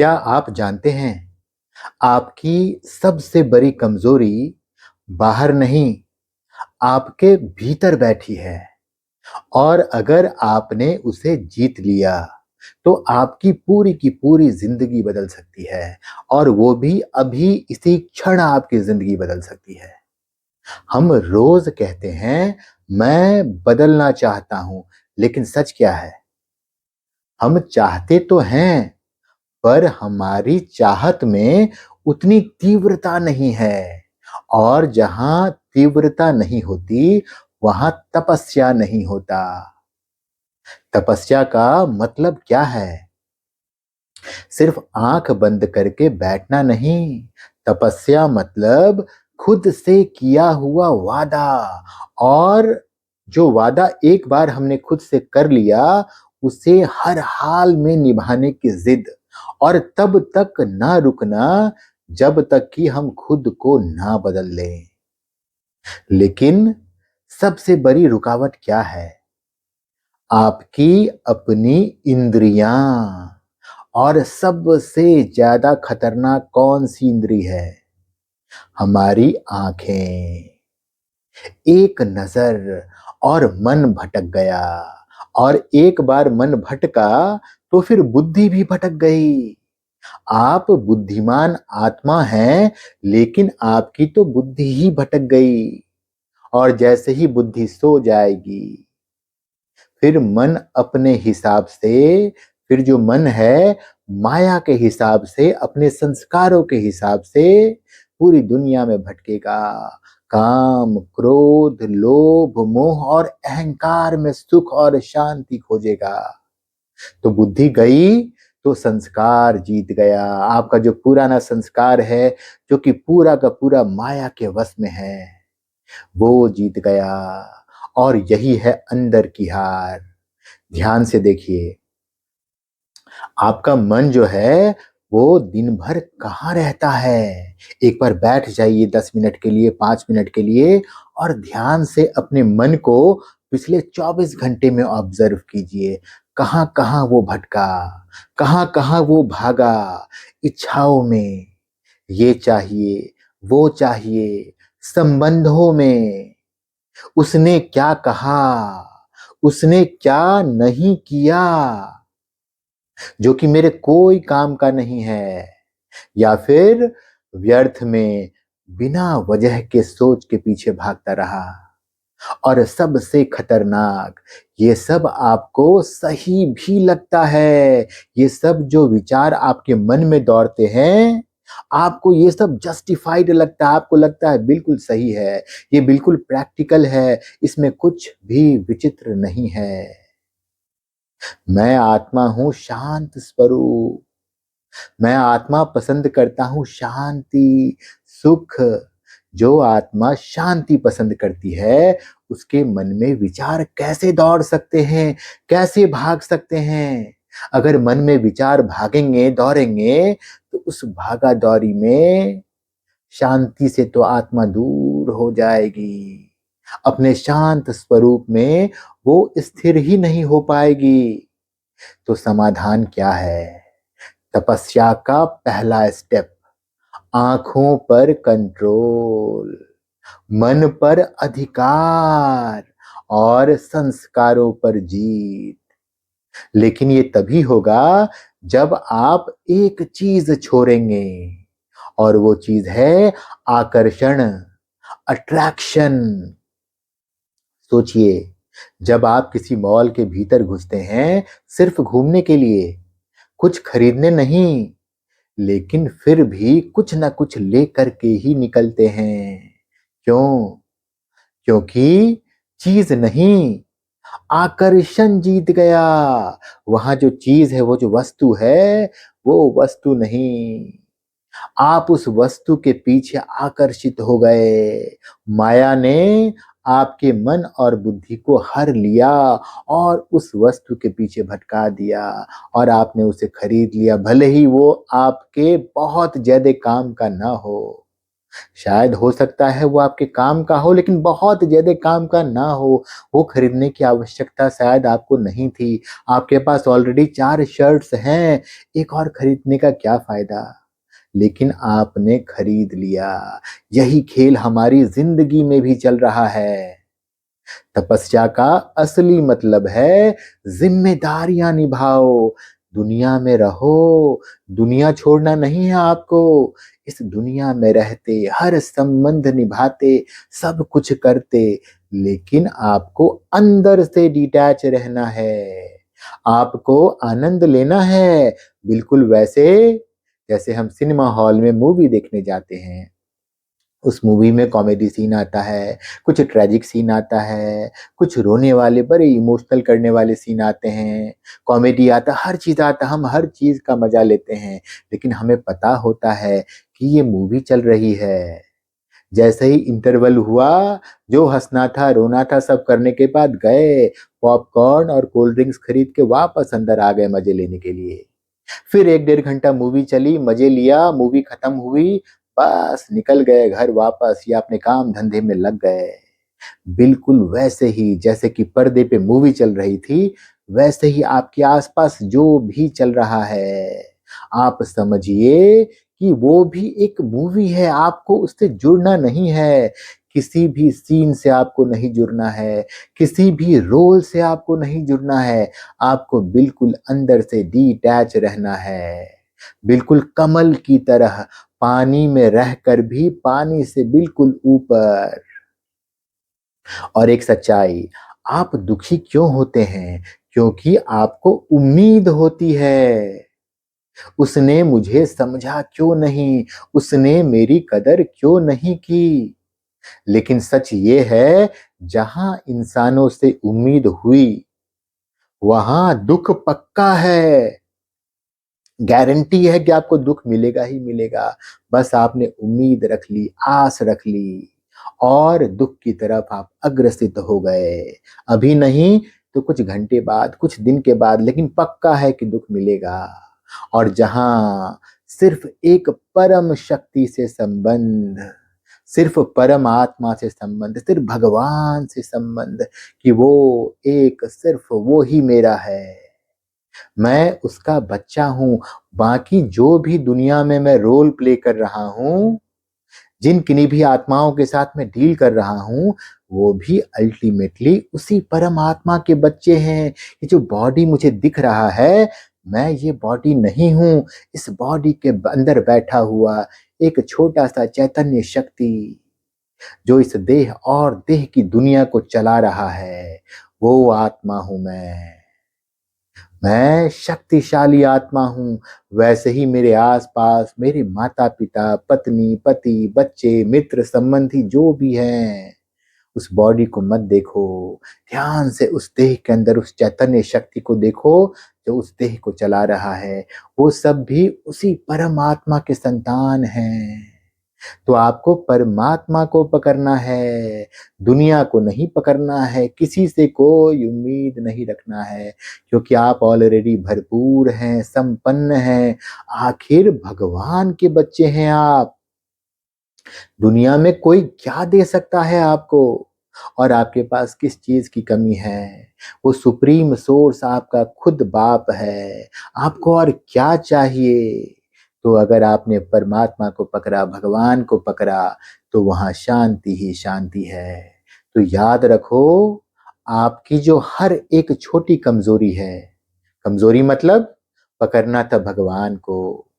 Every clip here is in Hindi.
क्या आप जानते हैं, आपकी सबसे बड़ी कमज़ोरी बाहर नहीं, आपके भीतर बैठी है और अगर आपने उसे जीत लिया, तो आपकी पूरी की पूरी ज़िंदगी बदल सकती है और वो भी अभी इसी क्षण आपकी ज़िंदगी बदल सकती है। हम रोज़ कहते हैं, मैं बदलना चाहता हूँ, लेकिन सच क्या है? हम चाहते तो हैं, पर हमारी चाहत में उतनी तीव्रता नहीं है और जहाँ तीव्रता नहीं होती, वहाँ तपस्या नहीं होता। तपस्या का मतलब क्या है? सिर्फ आँख बंद करके बैठना नहीं, तपस्या मतलब खुद से किया हुआ वादा और जो वादा एक बार हमने खुद से कर लिया, उसे हर हाल में निभाने की ज़िद और तब तक ना रुकना, जब तक कि हम खुद को ना बदल लें। लेकिन सबसे बड़ी रुकावट क्या है? आपकी अपनी इंद्रियाँ। और सबसे ज़्यादा खतरनाक कौन-सी इंद्री है? हमारी आँखें। एक नज़र और मन भटक गया और एक बार मन भटका तो फिर बुद्धि भी भटक गई। आप बुद्धिमान आत्मा हैं, लेकिन आपकी तो बुद्धि ही भटक गई और जैसे ही बुद्धि सो जाएगी, फिर मन अपने हिसाब से, फिर जो मन है माया के हिसाब से, अपने संस्कारों के हिसाब से पूरी दुनिया में भटकेगा। काम, क्रोध, लोभ, मोह और अहंकार में सुख और शांति खोजेगा। तो बुद्धि गई तो संस्कार जीत गया। आपका जो पुराना संस्कार है, जो कि पूरा का पूरा माया के वश में है, वो जीत गया और यही है अंदर की हार। ध्यान से देखिए, आपका मन जो है वो दिन भर कहाँ रहता है? एक बार बैठ जाइए 10 मिनट के लिए, 5 मिनट के लिए और ध्यान से अपने मन को पिछले 24 घंटे में ऑब्ज़र्व कीजिए। कहाँ-कहाँ वो भटका, कहाँ-कहाँ वो भागा, इच्छाओं में, ये चाहिए, वो चाहिए, संबंधों में। उसने क्या कहा, उसने क्या नहीं किया, जो कि मेरे कोई काम का नहीं है, या फिर व्यर्थ में बिना वजह के सोच के पीछे भागता रहा। और सबसे खतरनाक, ये सब आपको सही भी लगता है। ये सब जो विचार आपके मन में दौड़ते हैं, आपको ये सब जस्टिफाइड लगता है, आपको लगता है बिल्कुल सही है, ये बिल्कुल प्रैक्टिकल है, इसमें कुछ भी विचित्र नहीं है। मैं आत्मा हूँ शांत स्वरूप। मैं आत्मा पसंद करता हूँ शांति, सुख। जो आत्मा शांति पसंद करती है, उसके मन में विचार कैसे दौड़ सकते हैं, कैसे भाग सकते हैं? अगर मन में विचार भागेंगे, दौड़ेंगे, तो उस भागा-दौड़ी में शांति से तो आत्मा दूर हो जाएगी। अपने शांत स्वरूप में वो स्थिर ही नहीं हो पाएगी। तो समाधान क्या है? तपस्या का पहला स्टेप, आँखों पर कंट्रोल, मन पर अधिकार और संस्कारों पर जीत। लेकिन ये तभी होगा जब आप एक चीज़ छोड़ेंगे और वो चीज़ है आकर्षण, अट्रैक्शन। सोचिए, जब आप किसी मॉल के भीतर घुसते हैं सिर्फ घूमने के लिए, कुछ खरीदने नहीं, लेकिन फिर भी कुछ न कुछ लेकर के ही निकलते हैं। क्यों? क्योंकि चीज़ नहीं, आकर्षण जीत गया। वहाँ जो चीज़ है, वो जो वस्तु है, वो वस्तु नहीं। आप उस वस्तु के पीछे आकर्षित हो गए। माया ने आपके मन और बुद्धि को हर लिया और उस वस्तु के पीछे भटका दिया और आपने उसे खरीद लिया, भले ही वो आपके बहुत ज़्यादा काम का ना हो। शायद हो सकता है वो आपके काम का हो, लेकिन बहुत ज़्यादा काम का ना हो। वो खरीदने की आवश्यकता शायद आपको नहीं थी। आपके पास ऑलरेडी 4 शर्ट्स हैं, एक और खरीदने का क्या फ़ायदा? लेकिन आपने खरीद लिया। यही खेल हमारी ज़िंदगी में भी चल रहा है। तपस्या का असली मतलब है ज़िम्मेदारियाँ निभाओ, दुनिया में रहो, दुनिया छोड़ना नहीं है आपको। इस दुनिया में रहते, हर संबंध निभाते, सब कुछ करते, लेकिन आपको अंदर से डिटैच रहना है। आपको आनंद लेना है, बिल्कुल वैसे जैसे हम सिनेमा हॉल में मूवी देखने जाते हैं। उस मूवी में कॉमेडी सीन आता है, कुछ ट्रेजिक सीन आता है, कुछ रोने वाले बड़े इमोशनल करने वाले सीन आते हैं, कॉमेडी आता है, हर चीज़ आता है, हम हर चीज़ का मज़ा लेते हैं। लेकिन हमें पता होता है कि ये मूवी चल रही है। जैसे ही इंटरवल हुआ, जो हँसना था, रोना था, सब करने के बाद गए, पॉपकॉर्न और कोल्ड ड्रिंक्स खरीद के वापस अंदर आ गए मज़े लेने के लिए। फिर 1 डेढ़ घंटा मूवी चली, मज़े लिया, मूवी खत्म हुई, बस निकल गए घर वापस या अपने काम धंधे में लग गए। बिल्कुल वैसे ही जैसे कि पर्दे पे मूवी चल रही थी, वैसे ही आपके आस-पास जो भी चल रहा है, आप समझिए कि वो भी एक मूवी है, आपको उससे जुड़ना नहीं है। किसी भी सीन से आपको नहीं जुड़ना है, किसी भी रोल से आपको नहीं जुड़ना है, आपको बिल्कुल अंदर से डिटैच रहना है। बिल्कुल कमल की तरह पानी में रहकर भी पानी से बिल्कुल ऊपर। और एक सच्चाई, आप दुखी क्यों होते हैं? क्योंकि आपको उम्मीद होती है, उसने मुझे समझा क्यों नहीं? उसने मेरी कदर क्यों नहीं की? लेकिन सच ये है, जहाँ इंसानों से उम्मीद हुई, वहाँ दुःख पक्का है। गारंटी है कि आपको दुःख मिलेगा ही मिलेगा। बस आपने उम्मीद रख ली, आस रख ली और दुःख की तरफ आप अग्रसित हो गए। अभी नहीं तो कुछ घंटे बाद, कुछ दिन के बाद, लेकिन पक्का है कि दुःख मिलेगा। और जहाँ सिर्फ़ एक परम शक्ति से संबंध, सिर्फ़ परमात्मा से संबंध, सिर्फ़ भगवान से संबंध कि वो एक सिर्फ़ वो ही मेरा है। मैं उसका बच्चा हूँ, बाकी जो भी दुनिया में मैं रोल प्ले कर रहा हूँ, जिन किन्हीं भी आत्माओं के साथ मैं डील कर रहा हूँ, वो भी अल्टीमेटली उसी परमात्मा के बच्चे हैं। ये जो बॉडी मुझे दिख रहा है, मैं ये बॉडी नहीं हूँ, इस बॉडी के अंदर बैठा हुआ एक छोटा-सा चैतन्य शक्ति, जो इस देह और देह की दुनिया को चला रहा है, वो आत्मा हूँ मैं। मैं शक्तिशाली आत्मा हूँ, वैसे ही मेरे आस-पास मेरे माता-पिता, पत्नी, पति, बच्चे, मित्र, संबंधी जो भी हैं, उस बॉडी को मत देखो। ध्यान से उस देह के अंदर उस चैतन्य शक्ति को देखो, जो उस देह को चला रहा है। वो सब भी उसी परमात्मा के संतान हैं। तो आपको परमात्मा को पकड़ना है, दुनिया को नहीं पकड़ना है, किसी से कोई उम्मीद नहीं रखना है, क्योंकि आप ऑलरेडी भरपूर हैं, संपन्न हैं, आखिर भगवान के बच्चे हैं आप। दुनिया में कोई क्या दे सकता है आपको? और आपके पास किस चीज़ की कमी है? वो सुप्रीम सोर्स आपका खुद बाप है, आपको और क्या चाहिए? तो अगर आपने परमात्मा को पकड़ा, भगवान को पकड़ा, तो वहाँ शांति ही शांति है। तो याद रखो, आपकी जो हर एक छोटी कमज़ोरी है, कमज़ोरी मतलब पकड़ना था भगवान को,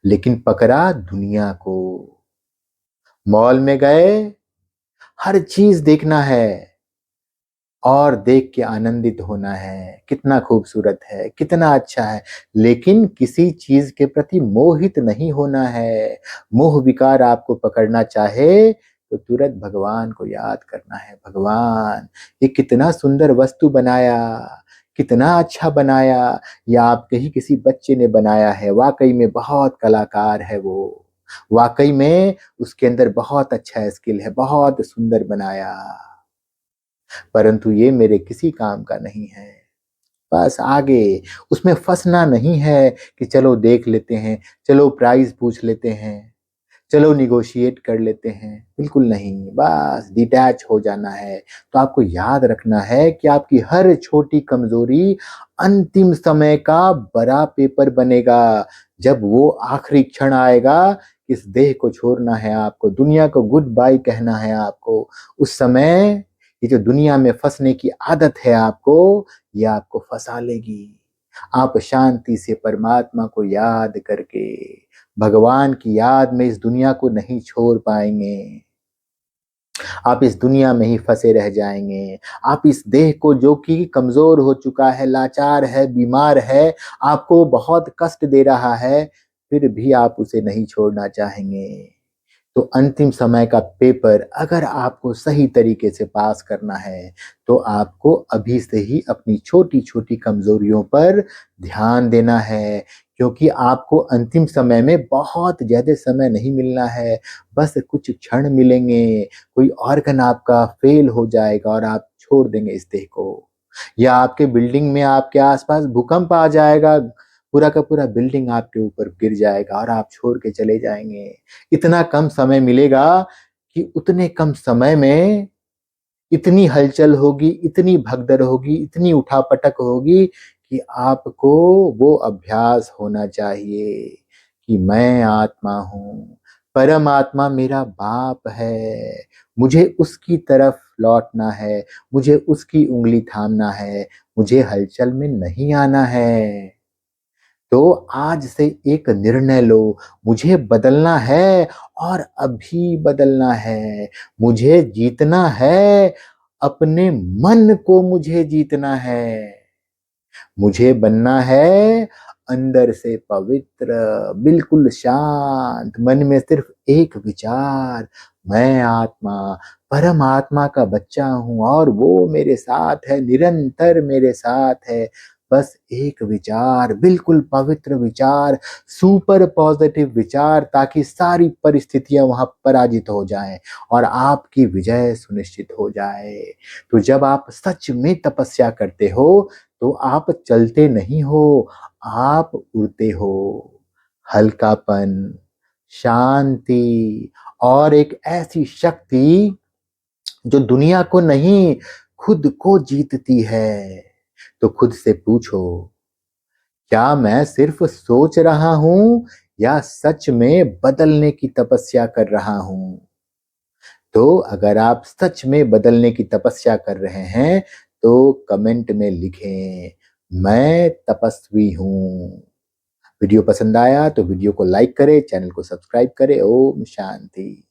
लेकिन पकड़ा दुनिया को। मॉल में गए, हर चीज़ देखना है और देख के आनंदित होना है, कितना खूबसूरत है, कितना अच्छा है, लेकिन किसी चीज़ के प्रति मोहित नहीं होना है। मोह विकार आपको पकड़ना चाहे, तो तुरंत भगवान को याद करना है, भगवान ये कितना सुंदर वस्तु बनाया, कितना अच्छा बनाया, या आपके ही किसी बच्चे ने बनाया है, वाक़ई में बहुत कलाकार है वो। वाक़ई में उसके अंदर बहुत अच्छा स्किल है, बहुत सुंदर बनाया। परंतु ये मेरे किसी काम का नहीं है। बस आगे उसमें फँसना नहीं है कि चलो देख लेते हैं, चलो प्राइज़ पूछ लेते हैं, चलो नेगोशिएट कर लेते हैं, बिल्कुल नहीं, बस डिटैच हो जाना है। तो आपको याद रखना है कि आपकी हर छोटी कमज़ोरी अंतिम समय का बड़ा पेपर बनेगा। जब वो आखिरी क्षण आएगा, इस देह को छोड़ना है आपको, दुनिया को गुड बाय कहना है आपको, उस समय ये जो दुनिया में फँसने की आदत है आपको, ये आपको फँसा लेगी। आप शांति से परमात्मा को याद करके, भगवान की याद में इस दुनिया को नहीं छोड़ पाएँगे। आप इस दुनिया में ही फँसे रह जाएँगे। आप इस देह को जो कि कमज़ोर हो चुका है, लाचार है, बीमार है, आपको बहुत कष्ट दे रहा है, फिर भी आप उसे नहीं छोड़ना चाहेंगे। तो अंतिम समय का पेपर अगर आपको सही तरीके से पास करना है, तो आपको अभी से ही अपनी छोटी-छोटी कमज़ोरियों पर ध्यान देना है, क्योंकि आपको अंतिम समय में बहुत ज़्यादा समय नहीं मिलना है, बस कुछ क्षण मिलेंगे, कोई ऑर्गन आपका फ़ेल हो जाएगा और आप छोड़ देंगे इस देह को। या आपके बिल्डिंग में आपके आस-पास भूकंप आ जाएगा, पूरा का पूरा बिल्डिंग आपके ऊपर गिर जाएगा और आप छोड़ के चले जाएँगे। इतना कम समय मिलेगा कि उतने कम समय में इतनी हलचल होगी, इतनी भगदड़ होगी, इतनी उठा-पटक होगी कि आपको वो अभ्यास होना चाहिए कि मैं आत्मा हूँ, परमात्मा मेरा बाप है, मुझे उसकी तरफ लौटना है, मुझे उसकी उँगली थामना है, मुझे हलचल में नहीं आना है। तो आज से एक निर्णय लो, मुझे बदलना है और अभी बदलना है। मुझे जीतना है, अपने मन को मुझे जीतना है। मुझे बनना है अंदर से पवित्र, बिल्कुल शांत, मन में सिर्फ एक विचार, मैं आत्मा, परमात्मा का बच्चा हूँ और वो मेरे साथ है, निरंतर मेरे साथ है। बस एक विचार, बिल्कुल पवित्र विचार, सुपर पॉजिटिव विचार, ताकि सारी परिस्थितियाँ वहाँ पराजित हो जाएँ और आपकी विजय सुनिश्चित हो जाए। तो जब आप सच में तपस्या करते हो, तो आप चलते नहीं हो, आप उड़ते हो। हल्कापन, शांति और एक ऐसी शक्ति जो दुनिया को नहीं, खुद को जीतती है। तो खुद से पूछो, क्या मैं सिर्फ सोच रहा हूँ या सच में बदलने की तपस्या कर रहा हूँ? तो अगर आप सच में बदलने की तपस्या कर रहे हैं, तो कमेंट में लिखें, मैं तपस्वी हूँ। वीडियो पसंद आया तो वीडियो को लाइक करें, चैनल को सब्सक्राइब करें। ओम शांति।